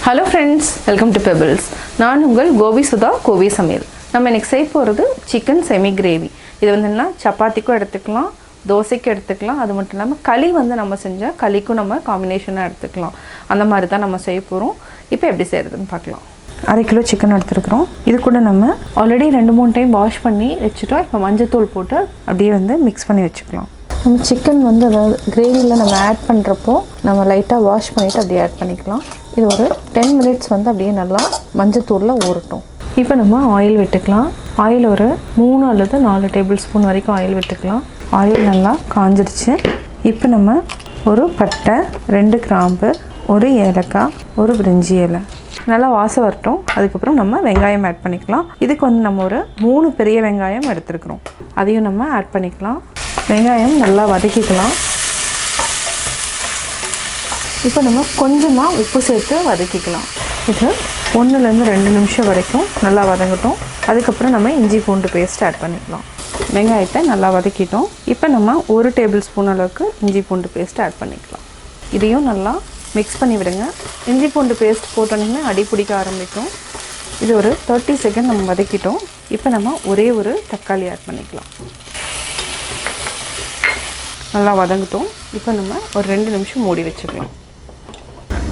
Hello friends, welcome to Pebbles. நான் உங்கள் கோபி சுதா கோவை சமையல். நம்ம இன்னைக்கு செய்ய போகிறது சிக்கன் செமி கிரேவி. இது வந்து சப்பாத்திக்கும் எடுத்துக்கலாம், தோசைக்கு எடுத்துக்கலாம். அது மட்டும் இல்லாமல் களி வந்து நம்ம செஞ்சால் களிக்கும் நம்ம காம்பினேஷனாக எடுத்துக்கலாம். அந்த மாதிரி தான் நம்ம செய்ய போகிறோம். இப்போ எப்படி செய்கிறதுன்னு பார்க்கலாம். 1/2 கிலோ சிக்கன் எடுத்துருக்குறோம். இது கூட நம்ம ஆல்ரெடி 2-3 டைம் வாஷ் பண்ணி வச்சுட்டோம். இப்போ மஞ்சத்தூள் போட்டு அப்படியே வந்து மிக்ஸ் பண்ணி வச்சுக்கலாம். நம்ம சிக்கன் வந்து அதாவது கிரேவியில் நம்ம ஆட் பண்ணுறப்போ நம்ம லைட்டாக வாஷ் பண்ணிவிட்டு அப்படியே ஆட் பண்ணிக்கலாம். இது ஒரு 10 மினிட்ஸ் வந்து அப்படியே நல்லா மஞ்சத்தூளில் ஊறட்டும். இப்போ நம்ம ஆயில் விட்டுக்கலாம். ஆயில் ஒரு 3 அல்லது 4 டேபிள் ஸ்பூன் வரைக்கும் ஆயில் விட்டுக்கலாம். ஆயில் நல்லா காஞ்சிடுச்சு. இப்போ நம்ம ஒரு பட்டை, 2 கிராம்பு, ஒரு ஏலக்காய், ஒரு பிரிஞ்சி இலை நல்லா வாசம் வரட்டும். அதுக்கப்புறம் நம்ம வெங்காயம் ஆட் பண்ணிக்கலாம். இதுக்கு வந்து நம்ம ஒரு 3 பெரிய வெங்காயம் எடுத்துருக்குறோம். அதையும் நம்ம ஆட் பண்ணிக்கலாம். வெங்காயம் நல்லா வதக்கிக்கலாம். இப்போ நம்ம கொஞ்சமாக உப்பு சேர்த்து வதக்கிக்கலாம். இது 1-2 நிமிஷம் வரைக்கும் நல்லா வதங்கட்டும். அதுக்கப்புறம் நம்ம இஞ்சி பூண்டு பேஸ்ட் ஆட் பண்ணிக்கலாம். வெங்காயத்தை நல்லா வதக்கிட்டோம். இப்போ நம்ம 1 டேபிள் ஸ்பூன் அளவுக்கு இஞ்சி பூண்டு பேஸ்ட் ஆட் பண்ணிக்கலாம். இதையும் நல்லா மிக்ஸ் பண்ணி விடுங்க. இஞ்சி பூண்டு பேஸ்ட் போட்டோன்னே அடி பிடிக்க ஆரம்பிக்கும். இது ஒரு 30 செகண்ட் நம்ம வதக்கிட்டோம். இப்போ நம்ம ஒரே ஒரு தக்காளி ஆட் பண்ணிக்கலாம். நல்லா வதங்கட்டும். இப்போ நம்ம ஒரு 2 நிமிஷம் மூடி வச்சுக்கலாம்.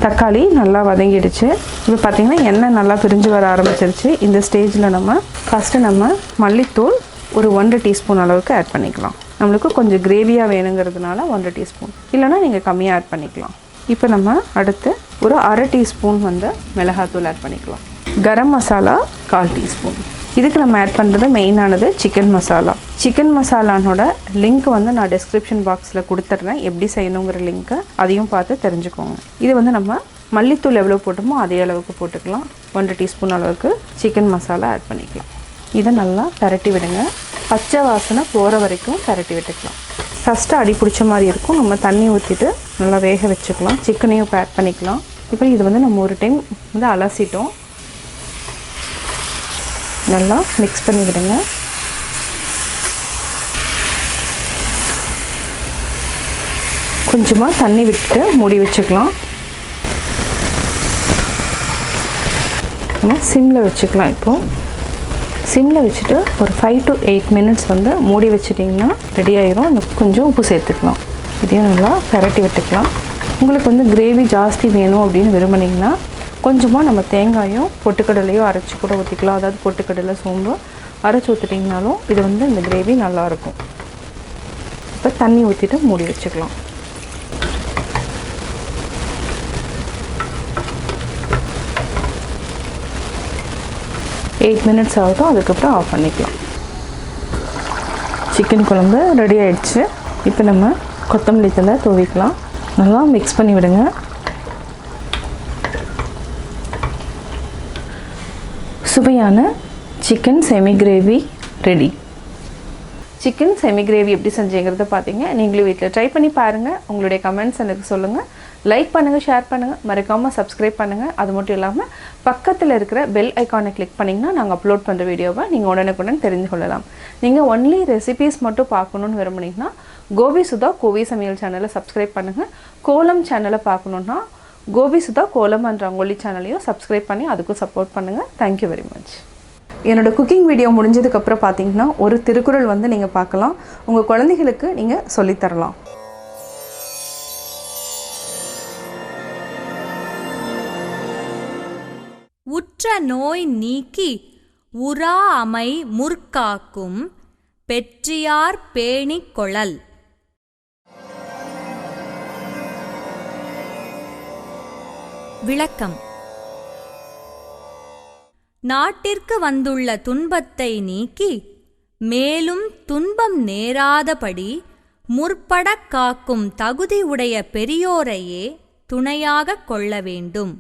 தக்காளி நல்லா வதங்கிடுச்சு. இப்போ பார்த்திங்கன்னா எண்ணெய் நல்லா பிரிஞ்சு வர ஆரம்பிச்சிருச்சு. இந்த ஸ்டேஜில் நம்ம ஃபஸ்ட்டு நம்ம மல்லித்தூள் ஒரு 1 டீஸ்பூன் அளவுக்கு ஆட் பண்ணிக்கலாம். நம்மளுக்கு கொஞ்சம் கிரேவியாக வேணுங்கிறதுனால 1 டீஸ்பூன், இல்லைனா நீங்கள் கம்மியாக ஆட் பண்ணிக்கலாம். இப்போ நம்ம அடுத்து ஒரு 1/2 டீஸ்பூன் வந்து மிளகாத்தூள் ஆட் பண்ணிக்கலாம். கரம் மசாலா 1/4 டீஸ்பூன். இதுக்கு நம்ம ஆட் பண்ணுறது மெயினானது சிக்கன் மசாலா. சிக்கன் மசாலானோட லிங்க் வந்து நான் டிஸ்கிரிப்ஷன் பாக்ஸில் கொடுத்துட்றேன். எப்படி செய்யணுங்கிற லிங்க்கை அதையும் பார்த்து தெரிஞ்சுக்கோங்க. இது வந்து நம்ம மல்லித்தூள் எவ்வளோ போட்டோமோ அதே அளவுக்கு போட்டுக்கலாம். 1 டீஸ்பூன் அளவுக்கு சிக்கன் மசாலா ஆட் பண்ணிக்கலாம். இதை நல்லா பரட்டி விடுங்க. பச்சை வாசனை போகிற வரைக்கும் பரட்டி விட்டுக்கலாம். ஃபஸ்ட்டு அடி பிடிச்ச மாதிரி இருக்கும். நம்ம தண்ணி ஊற்றிட்டு நல்லா வேக வச்சுக்கலாம். சிக்கனையும் இப்போ ஆட் பண்ணிக்கலாம். இப்போ இது வந்து நம்ம ஒரு டைம் வந்து அலசிட்டோம். நல்லா மிக்ஸ் பண்ணி விடுங்க. கொஞ்சமாக தண்ணி விட்டு மூடி வச்சுக்கலாம். நம்ம சிம்மில் வச்சுக்கலாம். இப்போது சிம்மில் வச்சுட்டு ஒரு 5 to 8 மினிட்ஸ் வந்து மூடி வச்சிட்டிங்கன்னா ரெடி ஆயிரும். கொஞ்சம் உப்பு சேர்த்துக்கலாம். இதையும் நல்லா பரட்டி விட்டுக்கலாம். உங்களுக்கு வந்து கிரேவி ஜாஸ்தி வேணும் அப்படின்னு விரும்புனீங்கன்னா கொஞ்சமாக நம்ம தேங்காயும் பொட்டுக்கடலையும் அரைச்சி கூட ஊற்றிக்கலாம். அதாவது பொட்டுக்கடலை, சோம்பு அரைச்சி ஊற்றிட்டிங்கனாலும் இது வந்து இந்த கிரேவி நல்லாயிருக்கும். இப்போ தண்ணி ஊற்றிட்டு மூடி வச்சுக்கலாம். எயிட் மினிட்ஸ் ஆகட்டும். அதுக்கப்புறம் ஆஃப் பண்ணிக்கலாம். சிக்கன் குழம்பு ரெடி ஆகிடுச்சு. இப்போ நம்ம கொத்தமல்லி தழை தூவிக்கலாம். நல்லா மிக்ஸ் பண்ணி விடுங்க. சுவையான chicken semi gravy ready. Chicken semi gravy எப்படி செஞ்சீங்கிறத பார்த்தீங்க. நீங்களும் வீட்டில் ட்ரை பண்ணி பாருங்கள். உங்களுடைய கமெண்ட்ஸ் எனக்கு சொல்லுங்கள். லைக் பண்ணுங்கள், ஷேர் பண்ணுங்கள், மறக்காமல் சப்ஸ்கிரைப் பண்ணுங்கள். அது மட்டும் இல்லாமல் பக்கத்தில் இருக்கிற பெல் ஐக்கானை கிளிக் பண்ணிங்கன்னா நாங்கள் அப்லோட் பண்ணுற வீடியோவை நீங்கள் உடனுக்குடன் தெரிந்து கொள்ளலாம். நீங்கள் ஒன்லி ரெசிபீஸ் மட்டும் பார்க்கணுன்னு விரும்புனீங்கன்னா கோபி சுதா கோவை சமையல் சேனலை சப்ஸ்கிரைப் பண்ணுங்கள். கோலம் சேனலை பார்க்கணுன்னா கோபி சுதா கோலம் என்ற ரங்கோலி சேனலையும் சப்ஸ்கிரைப் பண்ணி அதுக்கும் சப்போர்ட் பண்ணுங்கள். Thank you very much. என்னோட குக்கிங் வீடியோ முடிஞ்சதுக்கப்புறம் பார்த்தீங்கன்னா ஒரு திருக்குறள் வந்து நீங்கள் பார்க்கலாம். உங்கள் குழந்தைகளுக்கு நீங்கள் சொல்லித்தரலாம். உற்ற நோய் நீக்கி உறா அமை முற்காக்கும் பெற்றியார் பேணிக் கொளல். விளக்கம்: நாட்டிற்கு வந்துள்ள துன்பத்தை நீக்கி மேலும் துன்பம் நேராதபடி முற்படக் காக்கும் தகுதி உடைய பெரியோரையே துணையாகக் கொள்ள வேண்டும்.